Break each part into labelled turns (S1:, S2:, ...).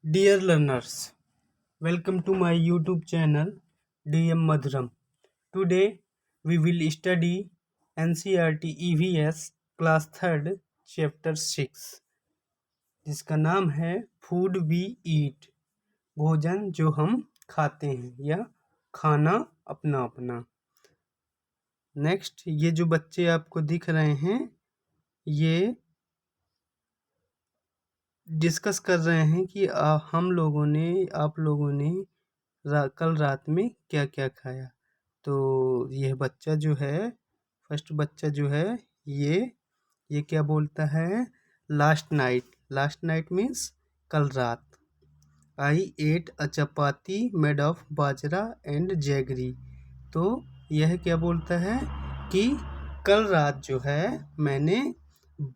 S1: Dear learners, welcome to my YouTube channel DM Madhuram. Today we will study NCERT EVS class 3rd chapter 6 जिसका नाम है food we eat, भोजन जो हम खाते हैं या खाना अपना अपना। नेक्स्ट, ये जो बच्चे आपको दिख रहे हैं ये डिस्कस कर रहे हैं कि आप लोगों ने कल रात में क्या क्या खाया। तो यह बच्चा जो है, फर्स्ट बच्चा जो है, ये क्या बोलता है, लास्ट नाइट मीन्स कल रात। I ate a chapati made of bajra and jaggery. तो यह क्या बोलता है कि कल रात जो है मैंने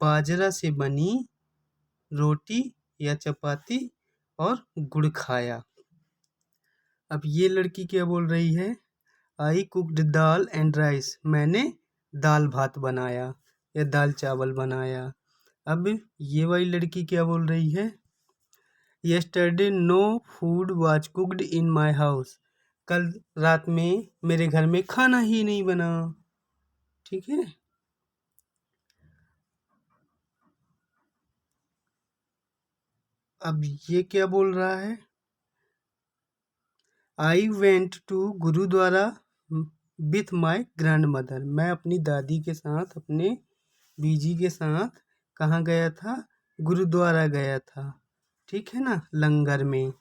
S1: बाजरा से बनी रोटी या चपाती और गुड़ खाया। अब ये लड़की क्या बोल रही है, आई कुक्ड दाल एंड राइस, मैंने दाल भात बनाया या दाल चावल बनाया। अब ये वाली लड़की क्या बोल रही है, yesterday no food was cooked in my house, कल रात में मेरे घर में खाना ही नहीं बना। ठीक है। अब ये क्या बोल रहा है, I went to gurudwara with my grandmother, मैं अपनी दादी के साथ, अपने बीजी के साथ कहाँ गया था, गुरुद्वारा गया था। ठीक है ना, लंगर में।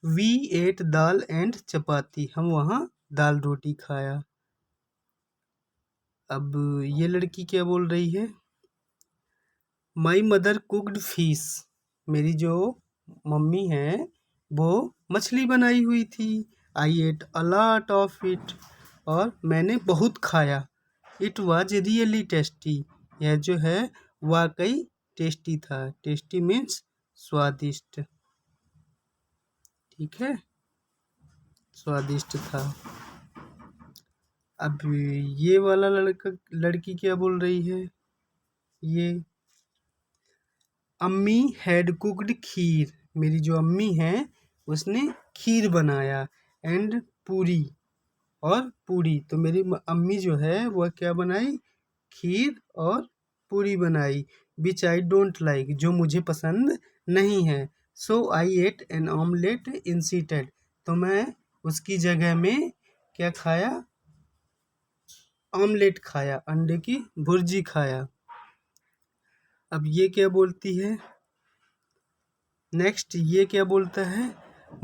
S1: वी एट दाल एंड चपाती, हम वहाँ दाल रोटी खाया। अब ये लड़की क्या बोल रही है, माई मदर कुक्ड फिश, मेरी जो मम्मी है वो मछली बनाई हुई थी। I ate a lot of it, और मैंने बहुत खाया। इट वाज रियली टेस्टी, यह जो है वाकई टेस्टी था। टेस्टी मीन्स स्वादिष्ट। ठीक है, स्वादिष्ट था। अब ये वाला लड़की क्या बोल रही है, ये अम्मी हैड कुक्ड खीर, मेरी जो अम्मी है उसने खीर बनाया। एंड पूरी, और पूरी, तो मेरी अम्मी जो है वह क्या बनाई, खीर और पूरी बनाई। विच आई डोंट लाइक, जो मुझे पसंद नहीं है। सो आई एट एन ऑमलेट इंस्टेड, तो मैं उसकी जगह में क्या खाया, ऑमलेट खाया, अंडे की भुर्जी खाया। अब ये क्या बोलती है, नेक्स्ट ये क्या बोलता है,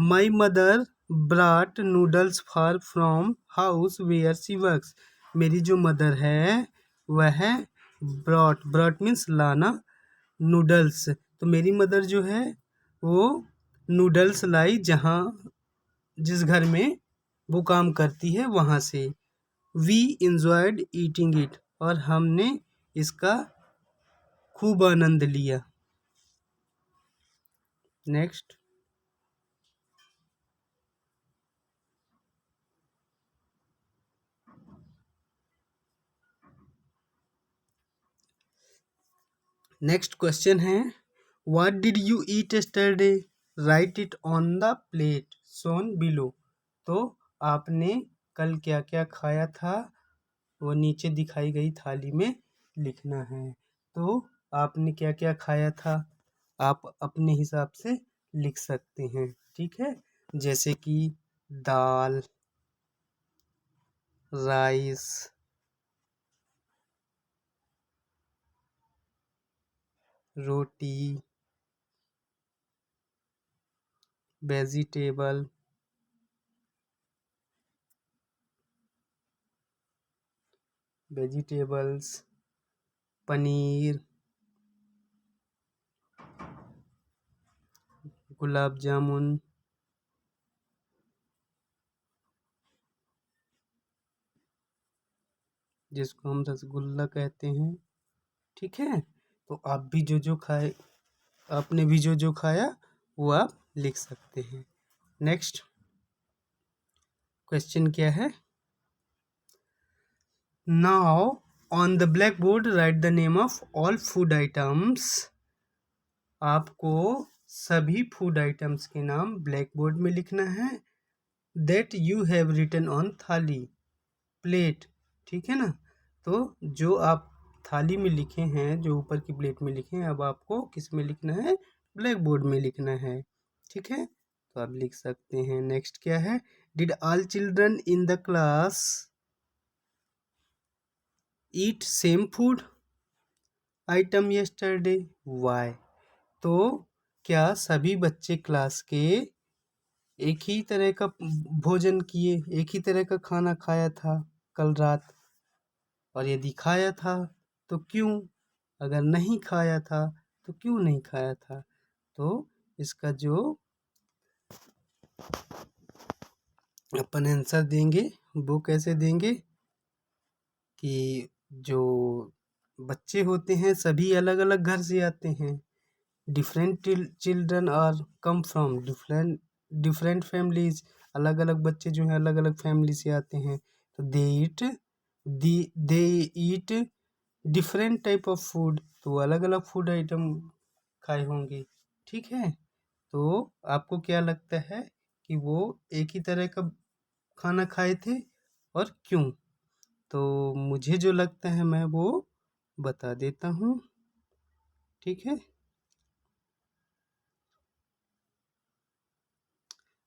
S1: my mother brought noodles far from house where she works, मेरी जो मदर है वह ब्रॉट मीन्स लाना, नूडल्स, तो मेरी मदर जो है वो नूडल्स लाई जहाँ, जिस घर में वो काम करती है वहाँ से। वी इंजॉयड ईटिंग इट, और हमने इसका खूब आनंद लिया। नेक्स्ट, नेक्स्ट क्वेश्चन है, what did you eat yesterday, right it on the plate shown below, तो आपने कल क्या क्या खाया था वो नीचे दिखाई गई थाली में लिखना है। तो आपने क्या क्या खाया था आप अपने हिसाब से लिख सकते हैं। ठीक है, जैसे कि दाल, राइस, रोटी, वेजिटेबल, वेजिटेबल्स, पनीर, गुलाब जामुन, जिसको हम रसगुल्ला कहते हैं। ठीक है, तो आप भी जो खाए, आपने भी जो खाया वो आप लिख सकते हैं। नेक्स्ट क्वेश्चन क्या है, now on the black board right the name of all food items, आपको सभी फूड आइटम्स के नाम ब्लैक बोर्ड में लिखना है। That you have written on thali plate, ठीक है ना। तो जो आप थाली में लिखे हैं, जो ऊपर की प्लेट में लिखे हैं, अब आपको किस में लिखना है, ब्लैक बोर्ड में लिखना है, ठीक है। तो आप लिख सकते हैं। नेक्स्ट क्या है, did all children in the class eat same food item yesterday, why. तो क्या सभी बच्चे क्लास के एक ही तरह का भोजन किए, एक ही तरह का खाना खाया था कल रात, और यदि खाया था तो क्यों, अगर नहीं खाया था तो क्यों नहीं खाया था। तो इसका जो अपन आंसर देंगे वो कैसे देंगे कि जो बच्चे होते हैं सभी अलग अलग घर से आते हैं। Different children are come from different different families, अलग अलग बच्चे जो हैं अलग अलग फैमिली से आते हैं। तो they eat different type of food, तो अलग अलग फूड आइटम खाए होंगे, ठीक है। तो आपको क्या लगता है कि वो एक ही तरह का खाना खाए थे और क्यों। तो मुझे जो लगता है मैं वो बता देता हूँ, ठीक है।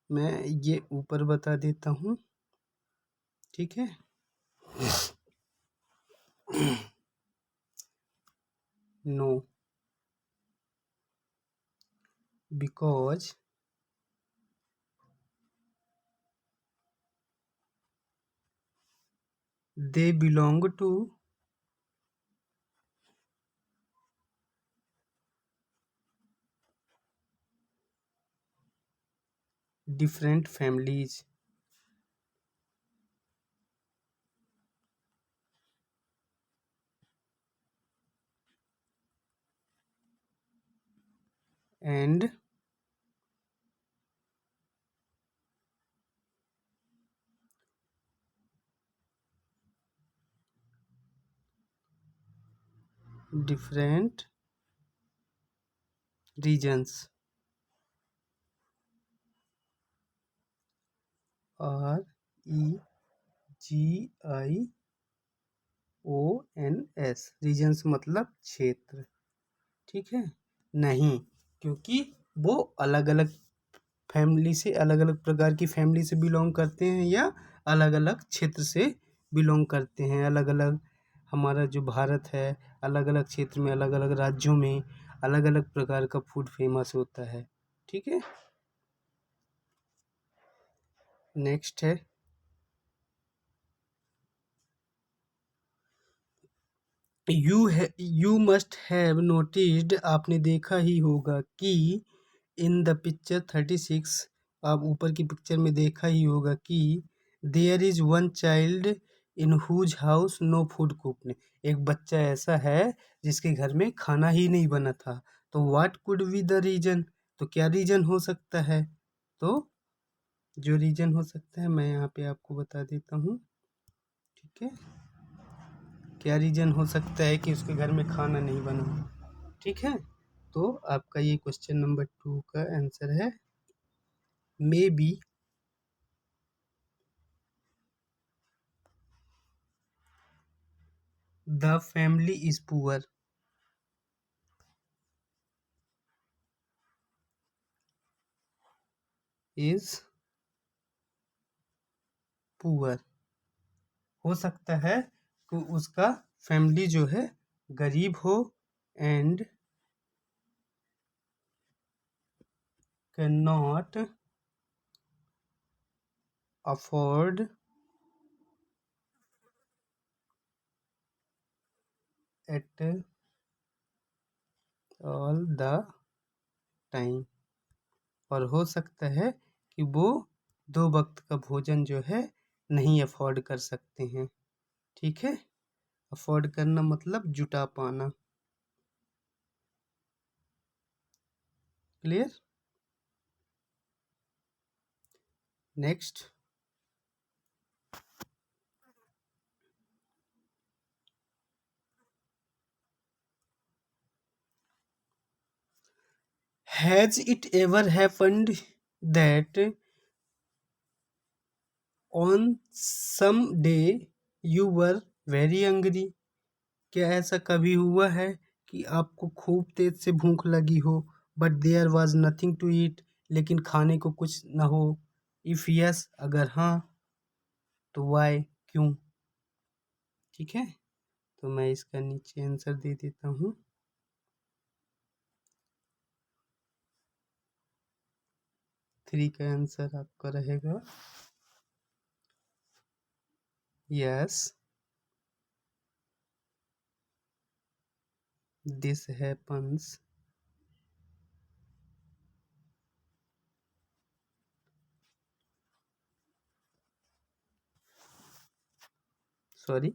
S1: मैं ये ऊपर बता देता हूँ, ठीक है। No, because they belong to different families and different regions, REGIONS, regions मतलब क्षेत्र, ठीक है। नहीं, क्योंकि वो अलग अलग फैमिली से, अलग अलग प्रकार की फैमिली से बिलोंग करते हैं, या अलग अलग क्षेत्र से बिलोंग करते हैं। अलग अलग हमारा जो भारत है, अलग अलग क्षेत्र में, अलग अलग राज्यों में अलग अलग प्रकार का फूड फेमस होता है, ठीक है। नेक्स्ट है, यू मस्ट हैव नोटिस्ड, आपने देखा ही होगा कि इन द पिक्चर 36, आप ऊपर की पिक्चर में देखा ही होगा कि there is one child in whose house no food cooked, एक बच्चा ऐसा है जिसके घर में खाना ही नहीं बना था। तो what could be the reason, तो क्या रीजन हो सकता है। तो जो रीजन हो सकता है मैं यहाँ पे आपको बता देता हूँ, ठीक है। क्या रीजन हो सकता है कि उसके घर में खाना नहीं बना, ठीक है। तो आपका ये क्वेश्चन नंबर 2 का आंसर है may be the family is poor, is poor, हो सकता है कि उसका फैमिली जो है गरीब हो and can not afford at all the time, और हो सकता है कि वो 2 वक्त का भोजन जो है नहीं अफोर्ड कर सकते हैं, ठीक है। अफोर्ड करना मतलब जुटा पाना, clear. Next, has it ever happened that on some day you were very hungry? क्या ऐसा कभी हुआ है कि आपको खूब तेज से भूख लगी हो, but there was nothing to eat, लेकिन खाने को कुछ ना हो? इफ यस, अगर हाँ, तो वाई, क्यों? ठीक है, तो मैं इसका नीचे आंसर दे देता हूँ। 3 का आंसर आपका रहेगा yes, this happens sorry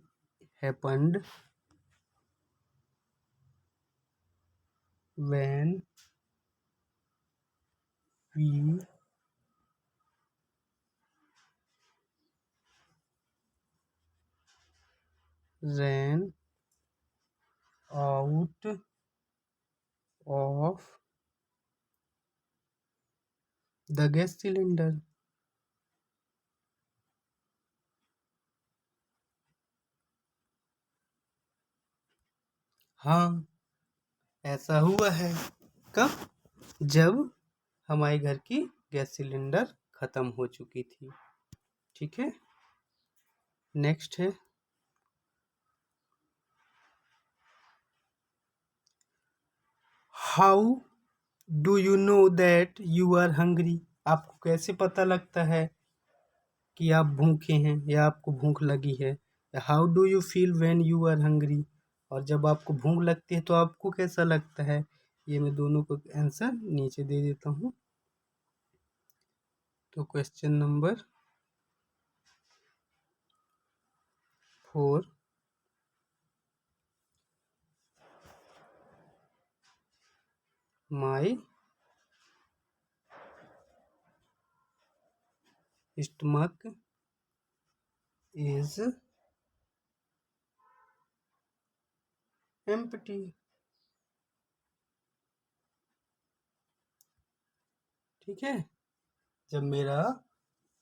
S1: happened when we ran out of the gas cylinder। हाँ, ऐसा हुआ है। कब? जब हमारे घर की गैस सिलेंडर खत्म हो चुकी थी। ठीक है, नेक्स्ट है how do you know that you are hungry? आपको कैसे पता लगता है कि आप भूखे हैं या आपको भूख लगी है? How do you feel when you are hungry? और जब आपको भूख लगती है तो आपको कैसा लगता है? ये मैं दोनों को आंसर नीचे दे देता हूँ। तो question number 4, my stomach is empty. ठीक है, जब मेरा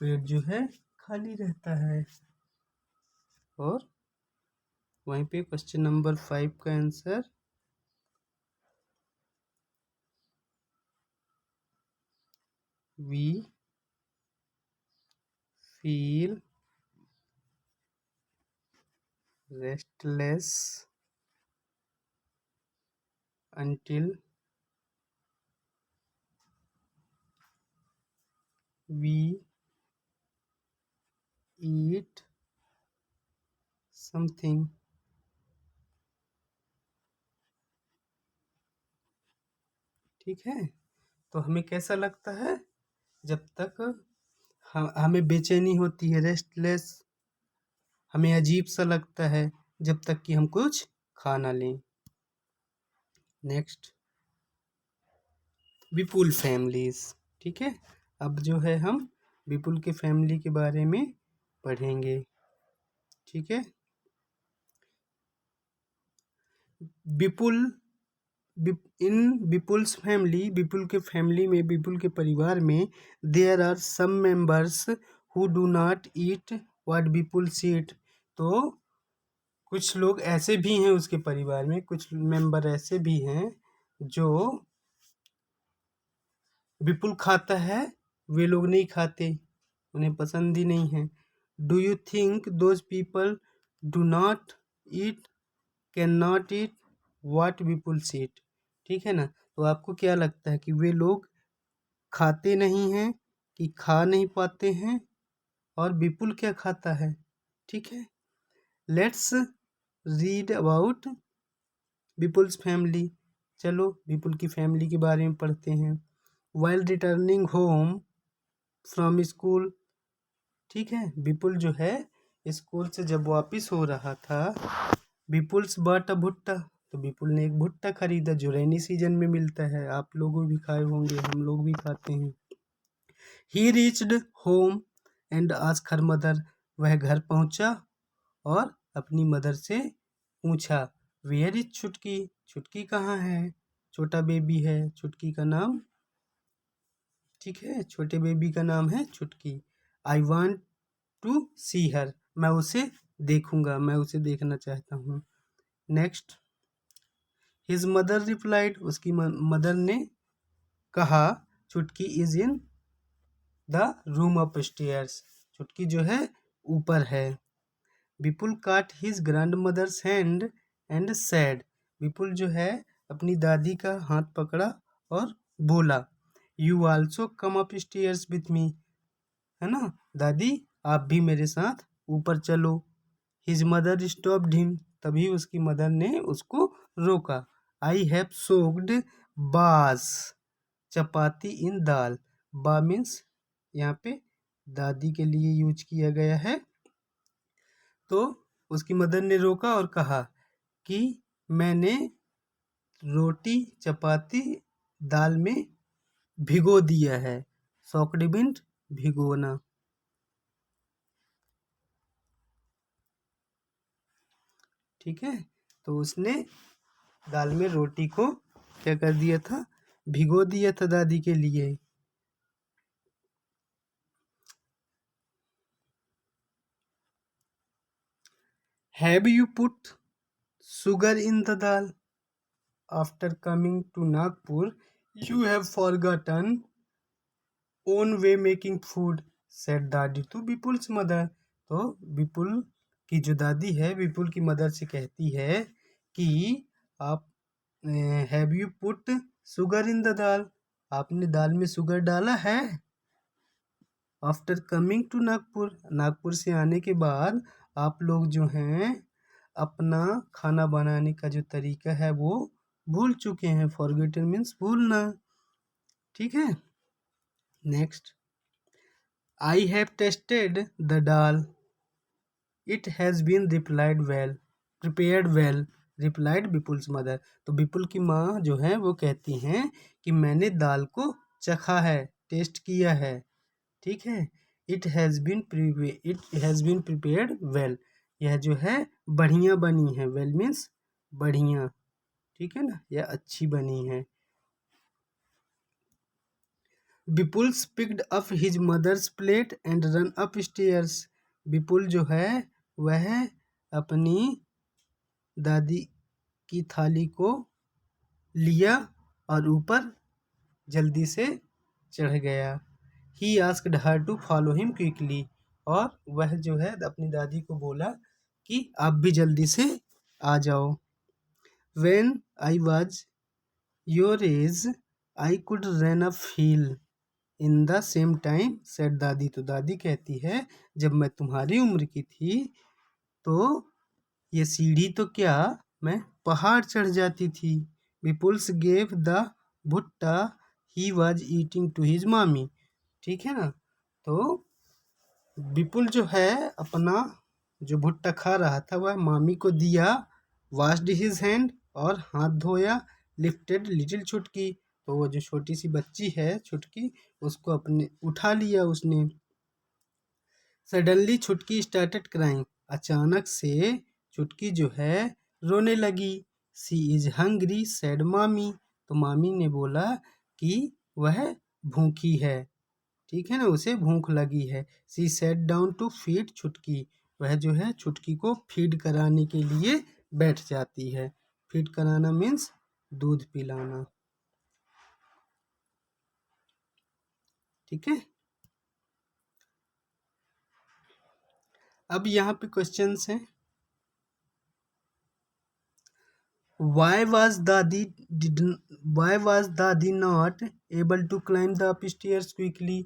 S1: पेट जो है खाली रहता है। और वहीं पे क्वेश्चन नंबर 5 का answer we feel restless until we eat something। ठीक है, तो हमें कैसा लगता है जब तक हमें बेचैनी होती है, रेस्टलेस, हमें अजीब सा लगता है जब तक कि हम कुछ खा ना लें। नेक्स्ट, विपुल फैमिलीज। ठीक है, अब जो है हम विपुल के फैमिली के बारे में पढ़ेंगे। ठीक है, विपुल इन विपुल्स फैमिली, विपुल के फैमिली में, विपुल के परिवार में there are some members who do not eat what Vipul eat. तो कुछ लोग ऐसे भी हैं उसके परिवार में, कुछ मेंबर ऐसे भी हैं जो विपुल खाता है, वे लोग नहीं खाते, उन्हें पसंद ही नहीं है। Do you think those people do not eat can not eat what Vipul eat? ठीक है ना, तो आपको क्या लगता है कि वे लोग खाते नहीं हैं कि खा नहीं पाते हैं? और विपुल क्या खाता है? ठीक है, let's read about Vipul's family. चलो विपुल की फैमिली के बारे में पढ़ते हैं। While returning home from school. ठीक है, विपुल जो है स्कूल से जब वापिस हो रहा था, विपुल्स बट अ भुट्टा, तो विपुल ने एक भुट्टा खरीदा जो रेनी सीजन में मिलता है। आप लोग भी खाए होंगे, हम लोग भी खाते हैं। ही reached home and asked her mother. वह घर पहुंचा और अपनी मदर से पूछा, वेयर इज छुटकी? छुटकी कहाँ है? छोटा बेबी है, छुटकी का नाम ठीक है, छोटे बेबी का नाम है छुटकी। आई वॉन्ट टू सी हर, मैं उसे देखूंगा, मैं उसे देखना चाहता हूँ। नेक्स्ट, हिज मदर रिप्लाइड, उसकी मदर ने कहा, Chutki is in the room upstairs, Chutki जो है ऊपर है। Vipul caught his grandmother's hand and said, Vipul जो है अपनी दादी का हाथ पकड़ा और बोला, you also come upstairs with me, है ना, दादी आप भी मेरे साथ ऊपर चलो। हिज मदर स्टॉप्ड हिम, तभी उसकी मदर ने उसको रोका। आई हैव सोक्ड बास चपाती इन दाल, बा मीन्स यहाँ पे दादी के लिए यूज किया गया है। तो उसकी मदर ने रोका और कहा कि मैंने रोटी चपाती दाल में भिगो दिया है। सोक्ड मीन्स भिगोना। ठीक है, तो उसने दाल में रोटी को क्या कर दिया था, भिगो दिया था दादी के लिए। Have you put sugar in the dal? After coming to Nagpur, you have forgotten own way making food, said दादी to विपुल्स मदर। तो विपुल की जो दादी है विपुल की मदर से कहती है कि आप have you put sugar in the dal, आपने दाल में शुगर डाला है। After coming to Nagpur, Nagpur से आने के बाद आप लोग जो हैं अपना खाना बनाने का जो तरीका है वो भूल चुके हैं। फॉरगेटन मीन्स भूलना। ठीक है, next, I have tasted the dal, it has been replied well, prepared well, replied Vipul's mother. तो विपुल की माँ जो है वो कहती हैं कि मैंने दाल को चखा है, टेस्ट किया है। ठीक है, it has been prepared well, यह जो है बढ़िया बनी है। वेल मीन्स बढ़िया, ठीक है ना, यह अच्छी बनी है। Vipul picked up his mother's plate and run upstairs, Vipul जो है वह अपनी दादी की थाली को लिया और ऊपर जल्दी से चढ़ गया। He asked her to follow him quickly, और वह जो है अपनी दादी को बोला कि आप भी जल्दी से आ जाओ। When I was your age I could run up hill in the same time, said Dadi. तो दादी कहती है जब मैं तुम्हारी उम्र की थी तो ये सीढ़ी तो क्या, मैं पहाड़ चढ़ जाती थी। Vipul's gave the bhutta he was eating to his mami, ठीक है ना। तो विपुल जो है अपना जो भुट्टा खा रहा था वह मामी को दिया। वॉश्ड हिज हैंड, और हाथ धोया। लिफ्टेड लिटिल छुटकी, तो वो जो छोटी सी बच्ची है छुटकी, उसको अपने उठा लिया उसने। सडनली छुटकी स्टार्टेड क्राइंग, अचानक से छुटकी जो है रोने लगी। सी इज हंग्री सैड मामी, तो मामी ने बोला कि वह भूखी है, ठीक है ना, उसे भूख लगी है। सी सेट डाउन टू फीड छुटकी, वह जो है छुटकी को फीड कराने के लिए बैठ जाती है। फीड कराना मीन्स दूध पिलाना। ठीक है, अब यहाँ पे क्वेश्चंस हैं। Why was Dadi not able to climb the upstairs quickly?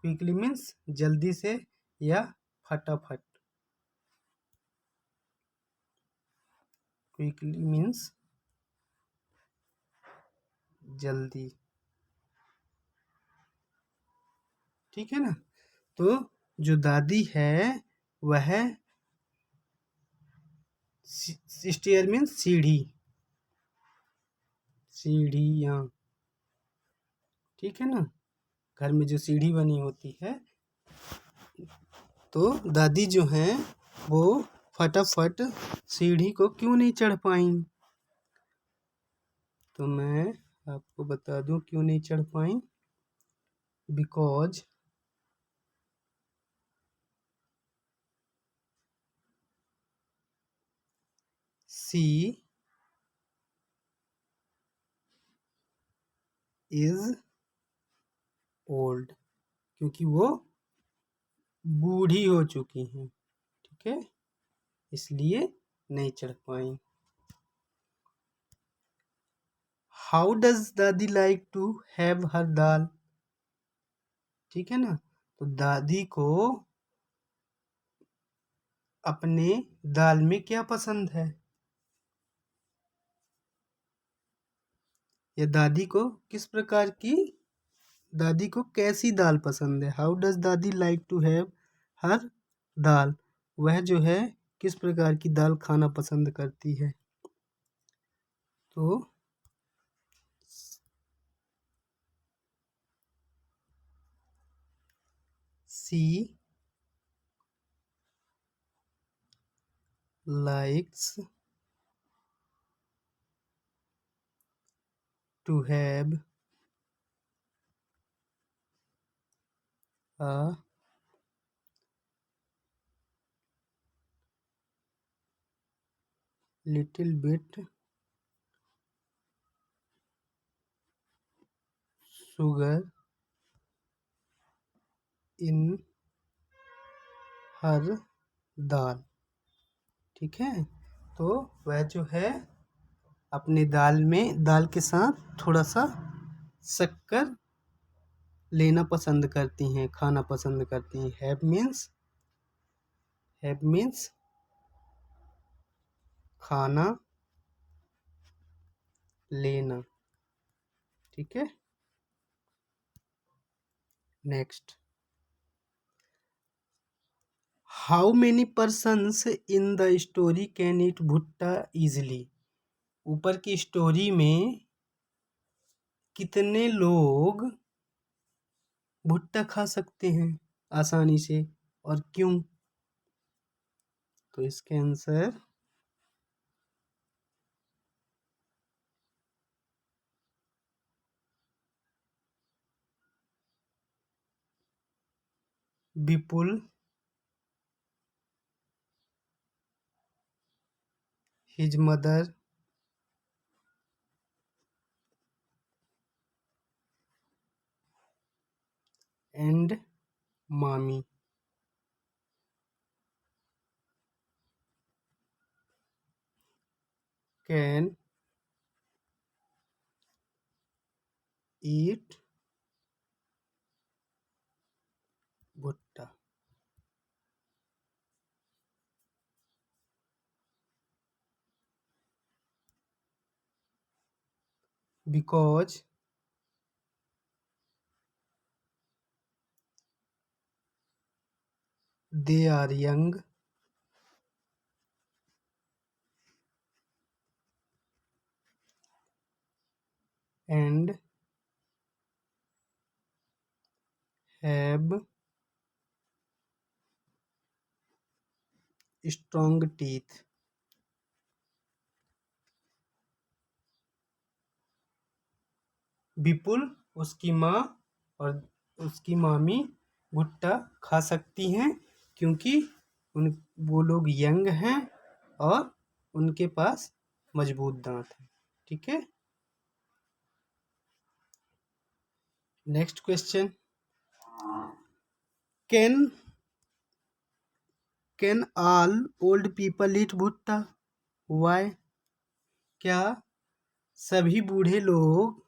S1: Quickly means जल्दी से या फटाफट। Quickly means जल्दी, ठीक है ना। तो जो दादी है वह स्टेयर मीन्स सीढ़ी, सीढ़ियाँ, ठीक है ना, घर में जो सीढ़ी बनी होती है। तो दादी जो हैं वो फटाफट सीढ़ी को क्यों नहीं चढ़ पाई, तो मैं आपको बता दूं क्यों नहीं चढ़ पाई। because she is old, क्योंकि वो बूढ़ी हो चुकी हैं, ठीक है, इसलिए नहीं चढ़ पाई। हाउ डज दादी like to have her dal, ठीक है ना, तो दादी को अपने दाल में क्या पसंद है, या दादी को किस प्रकार की, दादी को कैसी दाल पसंद है। हाउ डज दादी लाइक टू हैव हर दाल, वह जो है किस प्रकार की दाल खाना पसंद करती है। तो she likes to have a little bit sugar in her dal, ठीक है, तो वह जो है अपने दाल के साथ थोड़ा सा शक्कर लेना पसंद करती हैं, खाना पसंद करती हैं। हैव मीन्स खाना लेना, ठीक है। Next, how many persons in the story can eat भुट्टा इजली, ऊपर की स्टोरी में कितने लोग भुट्टा खा सकते हैं आसानी से और क्यों, तो इसके answer Vipul, his mother and mami can eat bhutta, because they are young and have strong teeth, Vipul उसकी माँ और उसकी मामी भुट्टा खा सकती हैं क्योंकि उन वो लोग यंग हैं और उनके पास मजबूत दांत हैं, ठीक है। Next question, can can all old people eat भुट्टा, वाई, क्या सभी बूढ़े लोग,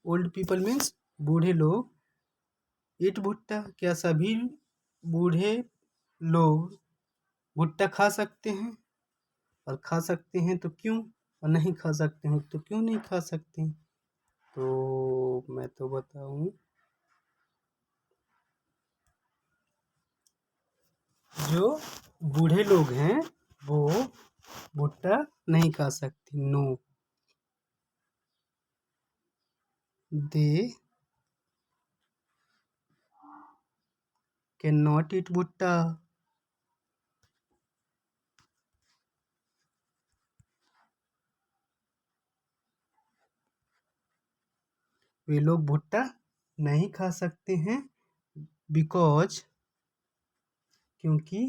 S1: ओल्ड पीपल मीन्स बूढ़े लोग, ईट भुट्टा, क्या सभी बूढ़े लोग भुट्टा खा सकते हैं, और खा सकते हैं तो क्यों, और नहीं खा सकते हैं तो क्यों नहीं खा सकते हैं, तो मैं तो बताऊं, जो बूढ़े लोग हैं वो भुट्टा नहीं खा सकते, no, they can not eat bhutta, वे लोग भुट्टा नहीं खा सकते हैं बिकॉज क्योंकि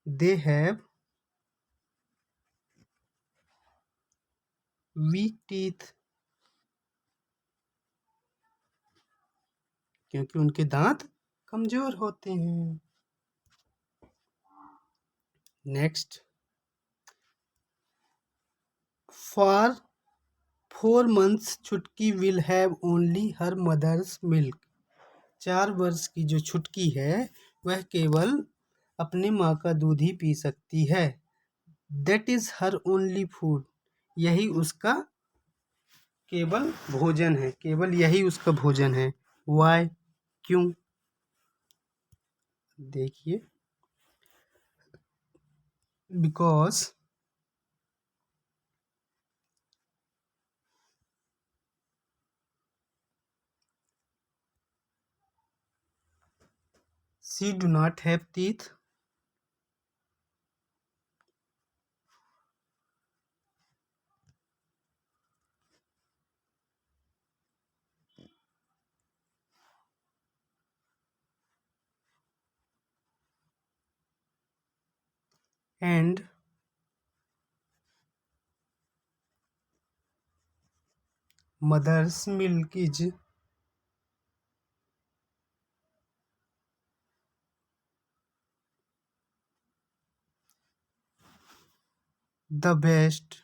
S1: दे हैव वीक टीथ क्योंकि उनके दांत कमजोर होते हैं। Next, for 4 months Chhutki will have only her mother's milk. 4 वर्ष की जो छुटकी है वह केवल अपनी माँ का दूध ही पी सकती है। That is her only food, यही उसका केवल भोजन है, केवल यही उसका भोजन है। वाई, क्यों? देखिए, because she do not have teeth and mother's milk is the best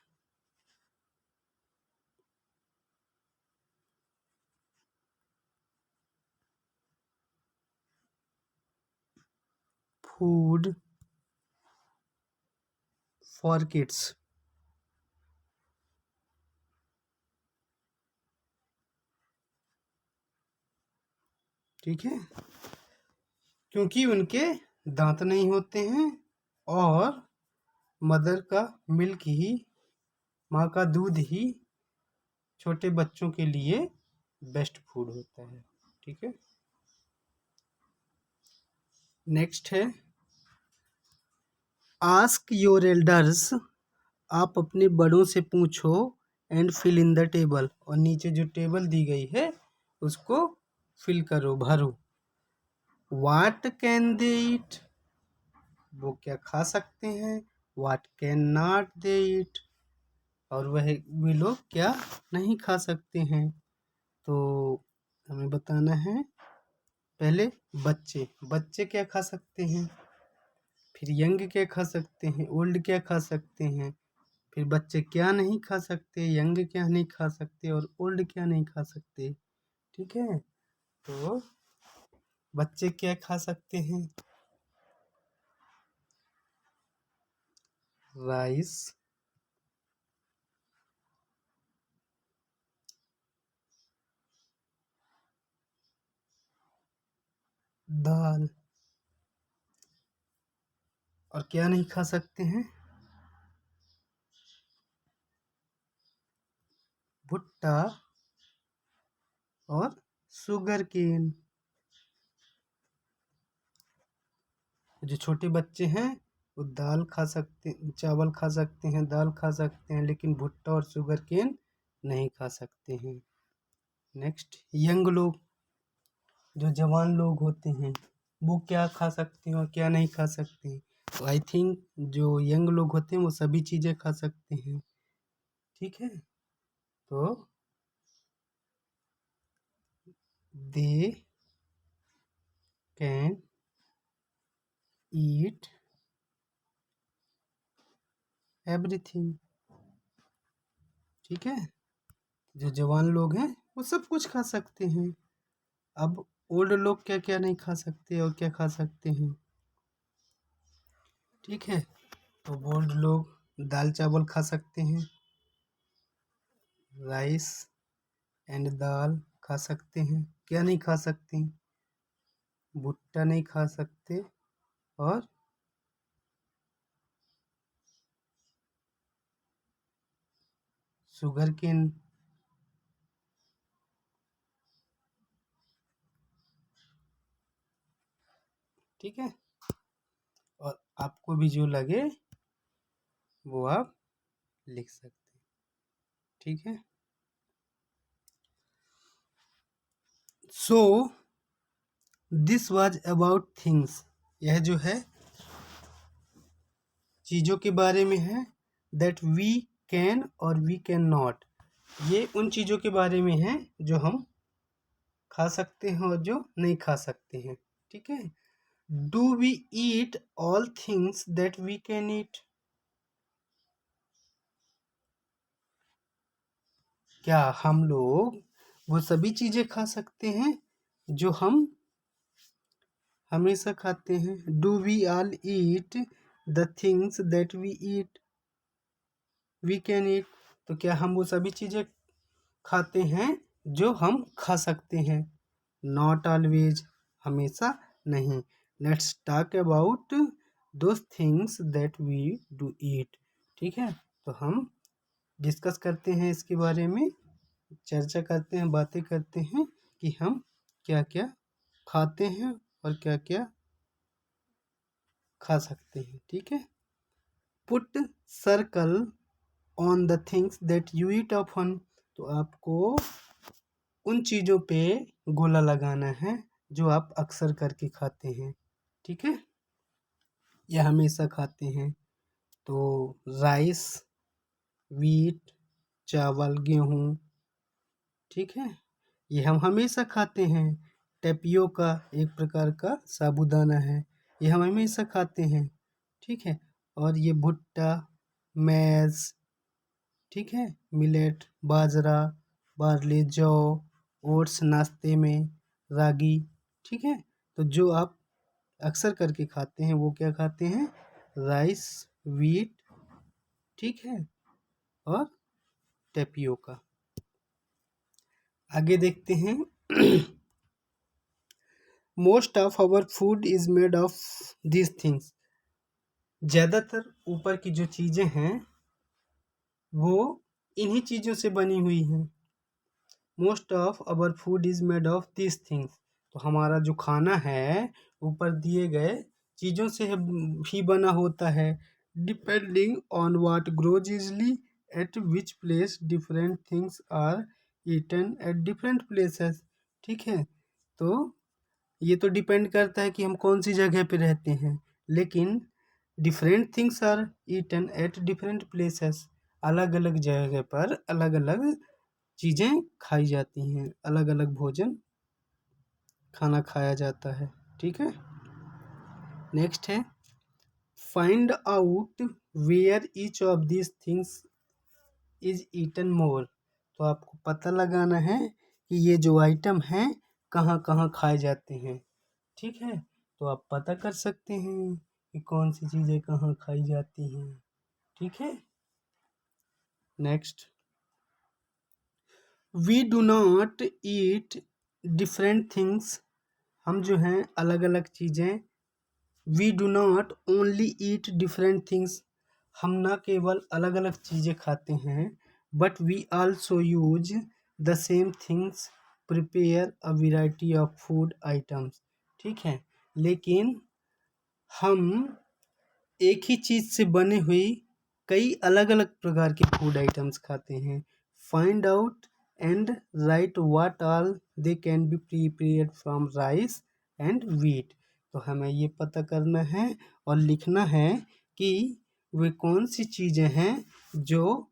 S1: food for kids. ठीक है, क्योंकि उनके दांत नहीं होते हैं और मदर का मिल्क ही, माँ का दूध ही छोटे बच्चों के लिए बेस्ट फूड होता है। ठीक है, नेक्स्ट है आस्क योर एल्डर्स। आप अपने बड़ों से पूछो and fill in the table, और नीचे जो टेबल दी गई है उसको फिल करो, भरो। वाट कैन दे ईट, वो क्या खा सकते हैं। वाट कैन नॉट दे ईट, और वे लोग क्या नहीं खा सकते हैं। तो हमें बताना है पहले बच्चे, बच्चे क्या खा सकते हैं, फिर यंग क्या खा सकते हैं, ओल्ड क्या खा सकते हैं, फिर बच्चे क्या नहीं खा सकते, यंग क्या नहीं खा सकते, और ओल्ड क्या नहीं खा सकते। ठीक है, तो बच्चे क्या खा सकते हैं, राइस, दाल, और क्या नहीं खा सकते हैं, भुट्टा और शुगर केन। जो छोटे बच्चे हैं वो दाल खा सकते, चावल खा सकते हैं, दाल खा सकते हैं, लेकिन भुट्टा और शुगर केन नहीं खा सकते हैं। नेक्स्ट, यंग लोग, जो जवान लोग होते हैं वो क्या खा सकते हैं और क्या नहीं खा सकते हैं। तो आई थिंक जो यंग लोग होते हैं वो सभी चीज़ें खा सकते हैं। ठीक है, तो दे कैन ईट एवरीथिंग। ठीक है, जो जवान लोग हैं वो सब कुछ खा सकते हैं। अब ओल्ड लोग क्या क्या नहीं खा सकते और क्या खा सकते हैं। ठीक है, तो ओल्ड लोग दाल चावल खा सकते हैं, राइस एंड दाल खा सकते हैं। क्या नहीं खा सकते, भुट्टा नहीं खा सकते और शुगर केन। ठीक है, और आपको भी जो लगे वो आप लिख सकते हैं। ठीक है, so this was about things, यह जो है चीज़ों के बारे में है। दैट वी कैन और वी कैन नॉट, ये उन चीज़ों के बारे में है जो हम खा सकते हैं और जो नहीं खा सकते हैं। ठीक है। Do we eat all things that we can eat, क्या हम लोग वो सभी चीज़ें खा सकते हैं जो हम हमेशा खाते हैं। Do we all eat the things that we eat we can eat, तो क्या हम वो सभी चीज़ें खाते हैं जो हम खा सकते हैं। नॉट ऑलवेज, हमेशा नहीं। Let's talk about those things that we do eat. ठीक है, तो हम डिस्कस करते हैं इसके बारे में, चर्चा करते हैं, बातें करते हैं कि हम क्या क्या खाते हैं और क्या क्या खा सकते हैं। ठीक है। Put circle on the things that you eat often, तो आपको उन चीज़ों पे गोला लगाना है जो आप अक्सर करके खाते हैं। ठीक है, या हमेशा खाते हैं। तो राइस, वीट, चावल, गेहूँ, ठीक है, ये हम हमेशा खाते हैं। टेपियोका एक प्रकार का साबूदाना है, ये हम हमेशा खाते हैं। ठीक है, और ये भुट्टा, मैज़, ठीक है, मिलेट, बाजरा, बार्ली, जौ, ओट्स नाश्ते में, रागी। ठीक है, तो जो आप अक्सर करके खाते हैं वो क्या खाते हैं, राइस, वीट, ठीक है, और टेपियोका। आगे देखते हैं। Most of our food is made of this things, ज़्यादातर ऊपर की जो चीज़ें हैं वो इन्हीं चीज़ों से बनी हुई हैं। Most of our food is made of this things, तो हमारा जो खाना है ऊपर दिए गए चीज़ों से ही बना होता है। Depending on what grows easily at which place different things are eaten at different places. ठीक है, तो ये तो डिपेंड करता है कि हम कौन सी जगह पे रहते हैं, लेकिन different things are eaten at different places, अलग अलग जगह पर अलग अलग चीज़ें खाई जाती हैं, अलग अलग भोजन खाना खाया जाता है। ठीक है, नेक्स्ट है find out where each of this things is eaten more, तो आपको पता लगाना है कि ये जो आइटम हैं कहाँ कहाँ खाए जाते हैं। ठीक है, तो आप पता कर सकते हैं कि कौन सी चीज़ें कहाँ खाई जाती हैं। ठीक है, next, we do not eat different things, हम जो हैं अलग अलग चीज़ें, we do not only eat different things, हम ना केवल अलग अलग चीज़ें खाते हैं, but we also use the same things prepare a variety of food items. ठीक है, लेकिन हम एक ही चीज़ से बने हुई कई अलग अलग प्रकार के फूड आइटम्स खाते हैं। Find out and right what all they can be prepared from rice and wheat, तो हमें ये पता करना है और लिखना है कि वे कौन सी चीज़ें हैं जो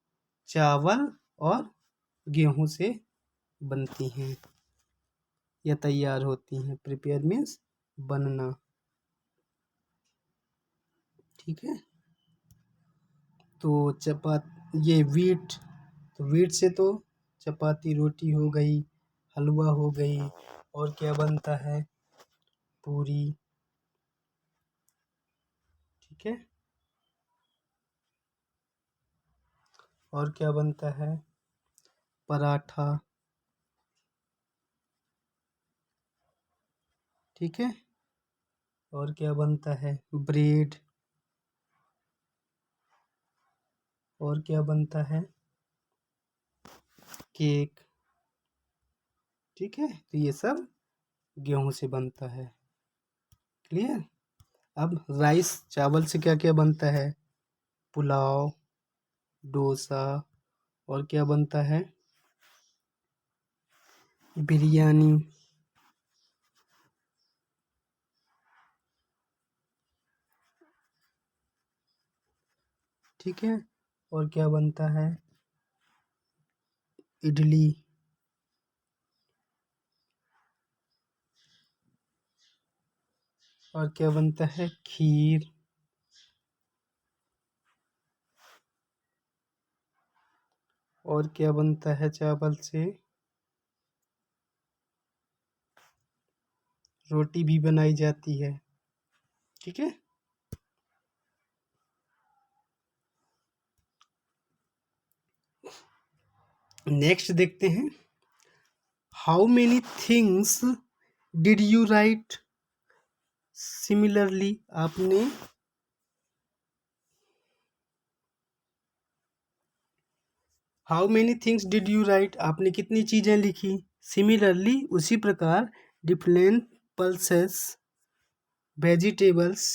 S1: चावल और गेहूं से बनती हैं या तैयार होती हैं। प्रिपेयर मीन्स बनना। ठीक है, तो ये वीट, तो वीट से तो चपाती रोटी हो गई, हलवा हो गई, और क्या बनता है, पूरी। ठीक है, और क्या बनता है, पराठा। ठीक है, और क्या बनता है, ब्रेड, और क्या बनता है, केक। ठीक है, तो ये सब गेहूं से बनता है। क्लियर। अब राइस, चावल से क्या क्या बनता है, पुलाव, डोसा, और क्या बनता है, बिरयानी। ठीक है। और क्या बनता है? इडली। और क्या बनता है? खीर। और क्या बनता है चावल से? रोटी भी बनाई जाती है। ठीक है। नेक्स्ट देखते हैं। How many things did you write similarly? आपने how many things did you write, आपने कितनी चीजें लिखी? सिमिलरली, उसी प्रकार। Different pulses, vegetables,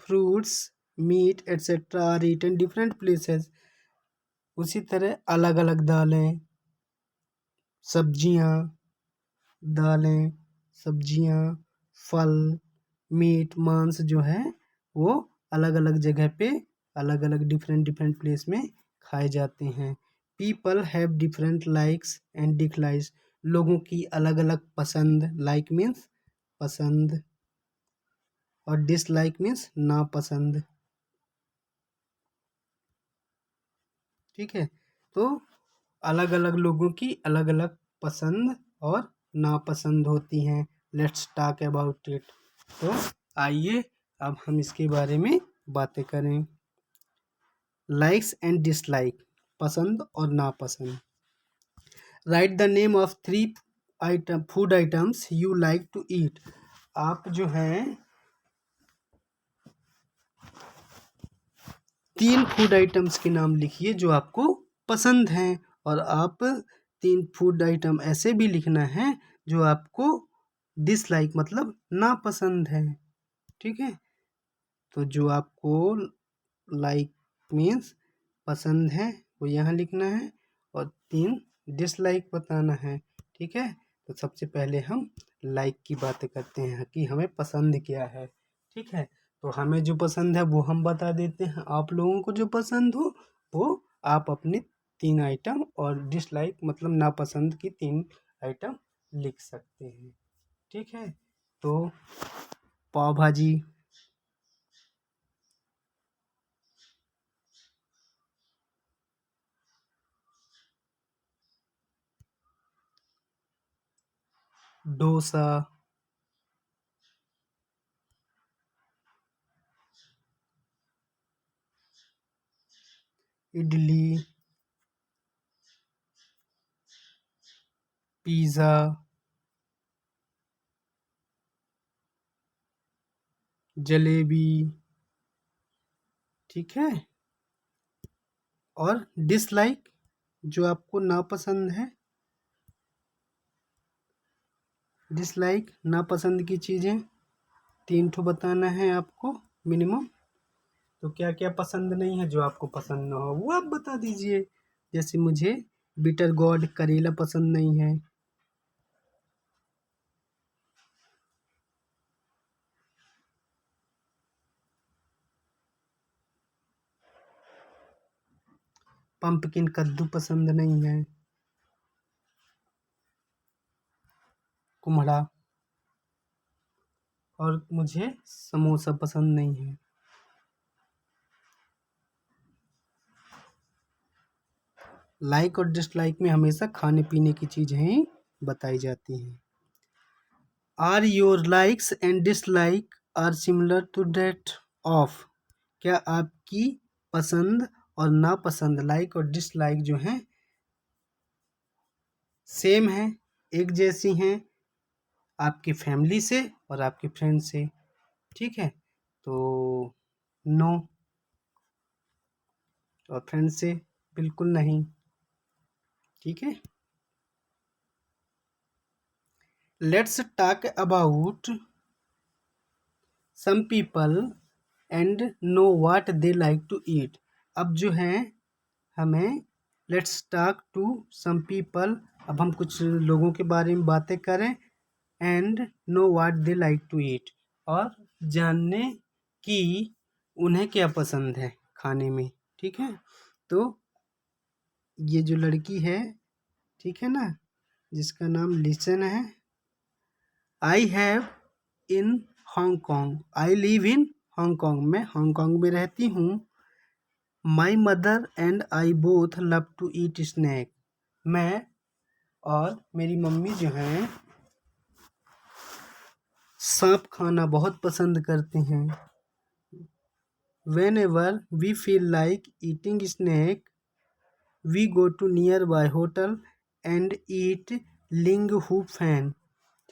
S1: fruits, meat etcetera are eaten different places. उसी तरह अलग अलग दालें, सब्जियां, दालें, सब्जियां, फल, मीट, मांस जो है वो अलग अलग जगह पे, अलग अलग डिफरेंट डिफरेंट प्लेस में खाए जाते हैं। People have different likes and dislikes, लोगों की अलग अलग पसंद, लाइक मीन्स पसंद, और डिसलाइक मीन्स नापसंद। ठीक है। तो अलग अलग लोगों की अलग अलग पसंद और नापसंद होती हैं। Let's talk about it. तो आइए अब हम इसके बारे में बातें करें। लाइक्स एंड डिसलाइक, पसंद और नापसंद। Write the name of 3 item food items you like to eat. आप जो हैं 3 फूड आइटम्स के नाम लिखिए जो आपको पसंद हैं, और आप 3 फूड आइटम ऐसे भी लिखना है जो आपको डिसलाइक मतलब नापसंद है। ठीक है। तो जो आपको लाइक मीन्स पसंद है वो यहाँ लिखना है, और 3 डिसलाइक बताना है। ठीक है। तो सबसे पहले हम लाइक की बातें करते हैं कि हमें पसंद क्या है। ठीक है। तो हमें जो पसंद है वो हम बता देते हैं, आप लोगों को जो पसंद हो वो आप अपने 3 आइटम, और डिसलाइक मतलब नापसंद की 3 आइटम लिख सकते हैं। ठीक है। तो पाव भाजी, डोसा, इडली, पिज़्ज़ा, जलेबी। ठीक है। और डिसलाइक जो आपको नापसंद है, डिसलाइक नापसंद की चीज़ें 3 ठो बताना है आपको मिनिमम। तो क्या क्या पसंद नहीं है जो आपको पसंद ना हो वो आप बता दीजिए। जैसे मुझे बिटर गॉड करेला पसंद नहीं है। पंपकिन कद्दू पसंद नहीं है। कुम्हड़ा। और मुझे समोसा पसंद नहीं है। लाइक और डिसलाइक में हमेशा खाने पीने की चीज़ें ही बताई जाती हैं। Are your likes and dislike are similar to that of, क्या आपकी पसंद और नापसंद, लाइक और डिसलाइक जो हैं सेम है, एक जैसी हैं आपकी फैमिली से और आपके फ्रेंड से। ठीक है। तो नो, और फ्रेंड से बिल्कुल नहीं। ठीक है। Let's talk about some people and know what they like to eat. अब जो है हमें let's talk to some people, अब हम कुछ लोगों के बारे में बातें करें। And know what they like to eat, और जानने कि उन्हें क्या पसंद है खाने में। ठीक है। तो ये जो लड़की है, ठीक है ना, जिसका नाम लिसन है, I have in Hong Kong, I live in Hong Kong, मैं हांगकांग में रहती हूँ। My mother and I both love to eat snack, मैं और मेरी मम्मी जो हैं सांप खाना बहुत पसंद करते हैं। Whenever we feel like eating snack we go to nearby hotel and eat ling hu fan.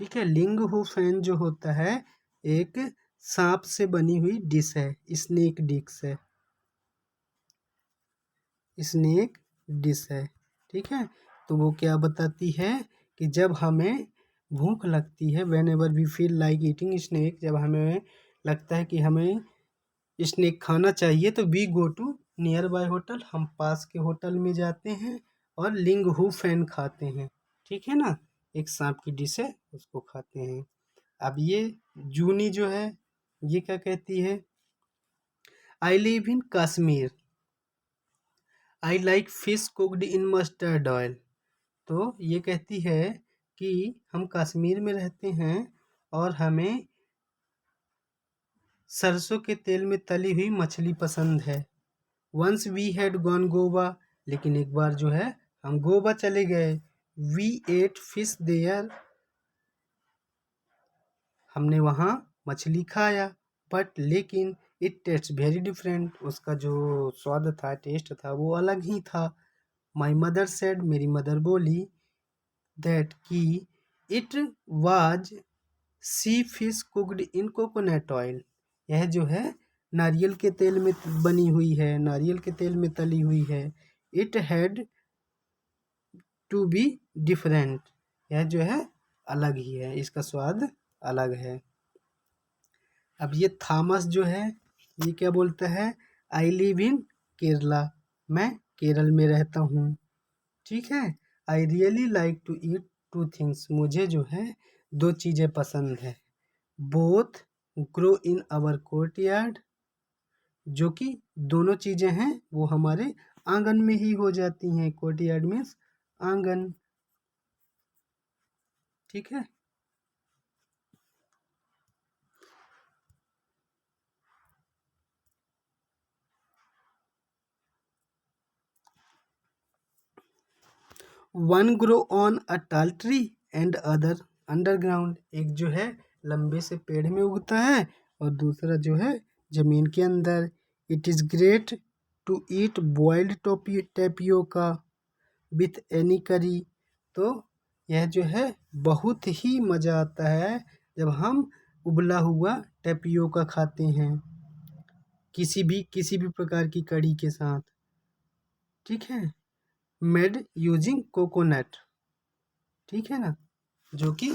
S1: ठीक है, लिंग हू फैन जो होता है एक सांप से बनी हुई डिश है, स्नेक डिश है, स्नेक डिश है। ठीक है, तो वो क्या बताती है कि जब हमें भूख लगती है, whenever we feel like eating snack, जब हमें लगता है कि हमें स्नेक खाना चाहिए, तो we go to nearby hotel, हम पास के होटल में जाते हैं और लिंग हू फैन खाते हैं। ठीक है ना, एक सांप की डिश है, उसको खाते हैं। अब ये जूनी जो है, ये क्या कहती है, आई live in Kashmir, I like fish cooked in mustard oil. तो ये कहती है कि हम कश्मीर में रहते हैं और हमें सरसों के तेल में तली हुई मछली पसंद है। Once we had gone Goa, लेकिन एक बार जो है हम गोवा चले गए। वी एट फिश देयर, हमने वहाँ मछली खाया। बट लेकिन इट टेस्ट वेरी डिफरेंट, उसका जो स्वाद था, टेस्ट था, वो अलग ही था। माई मदर सेड, मेरी मदर बोली, दैट कि it was sea fish cooked in coconut oil, यह जो है नारियल के तेल में बनी हुई है, नारियल के तेल में तली हुई है। It had to be different, यह जो है अलग ही है, इसका स्वाद अलग है। अब ये थॉमस जो है, ये क्या बोलता है, आई लिव इन केरला, मैं केरल में रहता हूँ। ठीक है, I really like to eat two things, मुझे जो है दो चीज़ें पसंद है। Both grow in our courtyard, जो कि दोनों चीज़ें हैं वो हमारे आंगन में ही हो जाती हैं। कोर्टयार्ड मीन्स आंगन। ठीक है, वन ग्रो ऑन अ टाल ट्री एंड अदर अंडरग्राउंड, एक जो है लंबे से पेड़ में उगता है और दूसरा जो है जमीन के अंदर। It is great to eat boiled tapioca with any curry, तो यह जो है बहुत ही मज़ा आता है जब हम उबला हुआ टेपियोका खाते हैं, किसी भी प्रकार की कड़ी के साथ। ठीक है, मेड यूजिंग कोकोनट, ठीक है ना, जो कि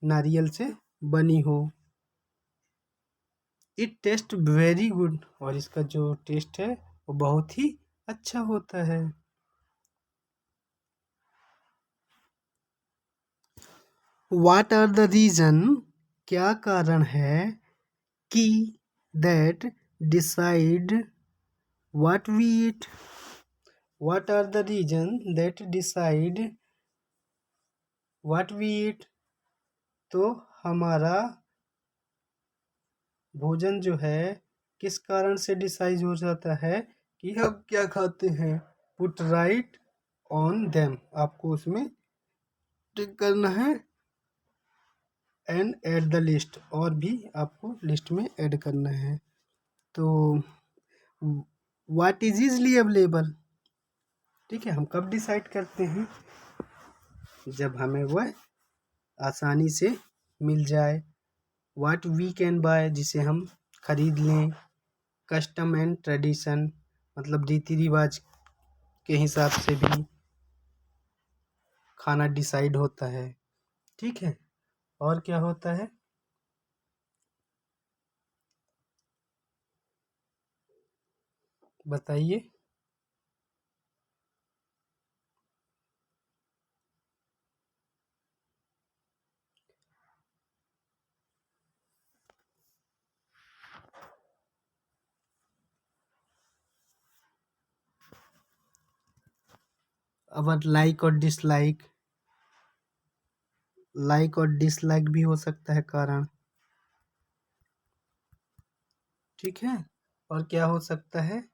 S1: नारियल से बनी हो। इट टेस्ट वेरी गुड, और इसका जो टेस्ट है वो बहुत ही अच्छा होता है। वाट आर द रीजन, क्या कारण है कि that decide what we eat, what are the reason that decide what we eat, तो हमारा भोजन जो है किस कारण से डिसाइड हो जाता है कि हम क्या खाते हैं। पुट राइट ऑन देम, आपको उसमें टिक करना है। एंड ऐड द लिस्ट, और भी आपको लिस्ट में ऐड करना है। तो व्हाट इज इजली अवेलेबल, ठीक है, हम कब डिसाइड करते हैं, जब हमें वह आसानी से मिल जाए। व्हाट वी कैन बाय, जिसे हम खरीद लें। कस्टम एंड ट्रेडिशन, मतलब रीति रिवाज के हिसाब से भी खाना डिसाइड होता है। ठीक है, और क्या होता है, बताइए। अवर लाइक और डिसलाइक भी हो सकता है कारण। ठीक है। और क्या हो सकता है,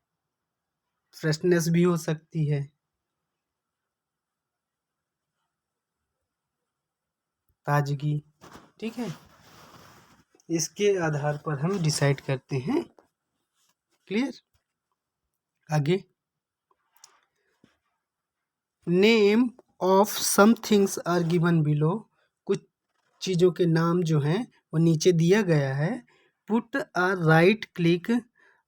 S1: फ्रेशनेस भी हो सकती है, ताजगी। ठीक है, इसके आधार पर हम डिसाइड करते हैं। क्लियर। आगे, name of some things are given below. कुछ चीज़ों के नाम जो हैं वो नीचे दिया गया है। पुट अ राइट क्लिक,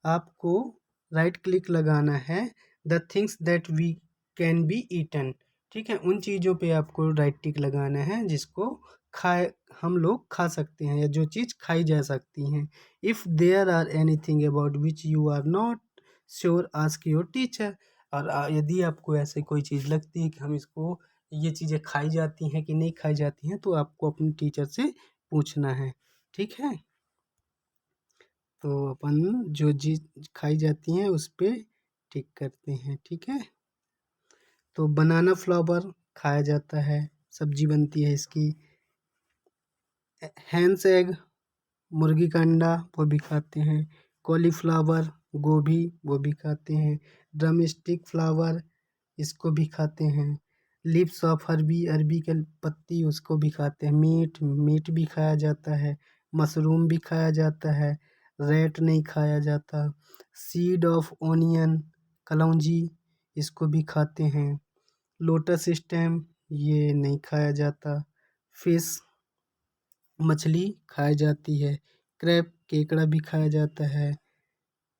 S1: आपको राइट क्लिक लगाना है। The things that we can be eaten. ठीक है, उन चीज़ों पे आपको राइट टिक लगाना है जिसको खाए हम लोग खा सकते हैं या जो चीज़ खाई जा सकती हैं। If there are anything about which you are not sure ask your teacher. और यदि आपको ऐसे कोई चीज़ लगती है कि हम इसको ये चीज़ें खाई जाती हैं कि नहीं खाई जाती हैं, तो आपको अपने टीचर से पूछना है। ठीक है, तो अपन जो चीज़ खाई जाती हैं उस पे टिक करते हैं। ठीक है, तो बनाना फ्लावर खाया जाता है, सब्जी बनती है इसकी। हैंस एग, मुर्गी का अंडा, वो भी खाते हैं। कॉलीफ्लावर, गोभी, वो भी खाते हैं। ड्रम स्टिक फ्लावर, इसको भी खाते हैं। लिप्स ऑफ अरबी, अरबी के पत्ती, उसको भी खाते हैं। मीट भी खाया जाता है। मशरूम भी खाया जाता है। रैट नहीं खाया जाता। सीड ऑफ ओनियन, कलौंजी, इसको भी खाते हैं। लोटस स्टेम, ये नहीं खाया जाता। फिश, मछली खाई जाती है। क्रैब, केकड़ा भी खाया जाता है।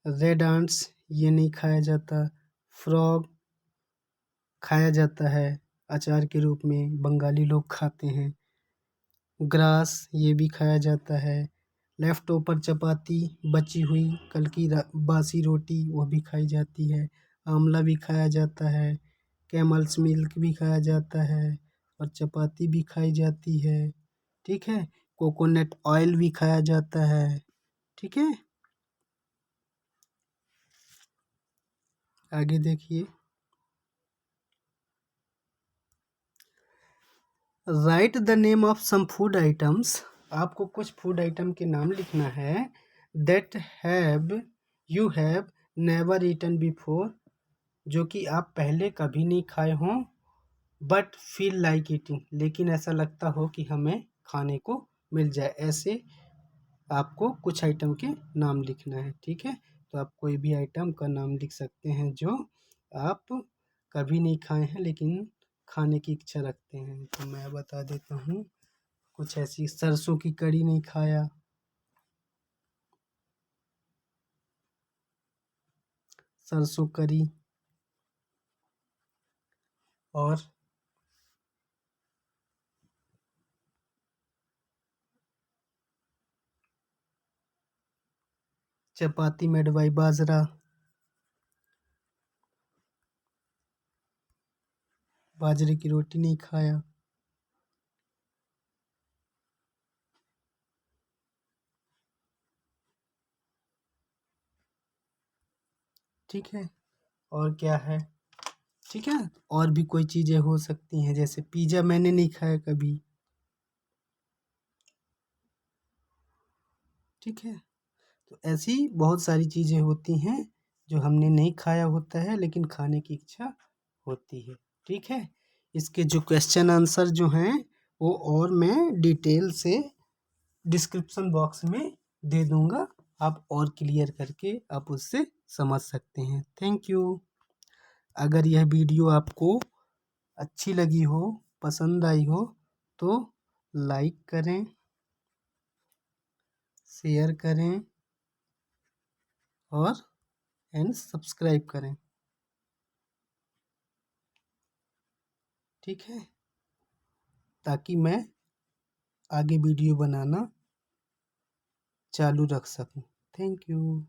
S1: रेड आंट्स, ये नहीं खाया जाता। फ्रॉग खाया जाता है, अचार के रूप में बंगाली लोग खाते हैं। ग्रास, ये भी खाया जाता है। लेफ्ट ओवर चपाती, बची हुई कल की बासी रोटी, वो भी खाई जाती है। आंवला भी खाया जाता है। कैमल्स मिल्क भी खाया जाता है और चपाती भी खाई जाती है। ठीक है, कोकोनट ऑयल भी खाया जाता है। ठीक है, आगे देखिए। Write the name of some food items, आपको कुछ फूड आइटम के नाम लिखना है। That have you have never eaten before, जो कि आप पहले कभी नहीं खाए हों। बट फील लाइक ईटिंग, लेकिन ऐसा लगता हो कि हमें खाने को मिल जाए। ऐसे आपको कुछ आइटम के नाम लिखना है। ठीक है, तो आप कोई भी आइटम का नाम लिख सकते हैं जो आप कभी नहीं खाए हैं लेकिन खाने की इच्छा रखते हैं। तो मैं बता देता हूँ कुछ ऐसी। सरसों की कढ़ी नहीं खाया, सरसों करी। और चपाती में डबाई बाजरा, बाजरे की रोटी नहीं खाया। ठीक है, और क्या है। ठीक है, और भी कोई चीज़ें हो सकती हैं, जैसे पिज़्ज़ा मैंने नहीं खाया कभी। ठीक है, तो ऐसी बहुत सारी चीज़ें होती हैं जो हमने नहीं खाया होता है लेकिन खाने की इच्छा होती है। ठीक है, इसके जो क्वेश्चन आंसर जो हैं वो और मैं डिटेल से डिस्क्रिप्शन बॉक्स में दे दूंगा। आप और क्लियर करके आप उससे समझ सकते हैं। Thank you. अगर यह वीडियो आपको अच्छी लगी हो, पसंद आई हो, तो लाइक करें, शेयर करें और सब्सक्राइब करें। ठीक है, ताकि मैं आगे वीडियो बनाना चालू रख सकूं। Thank you.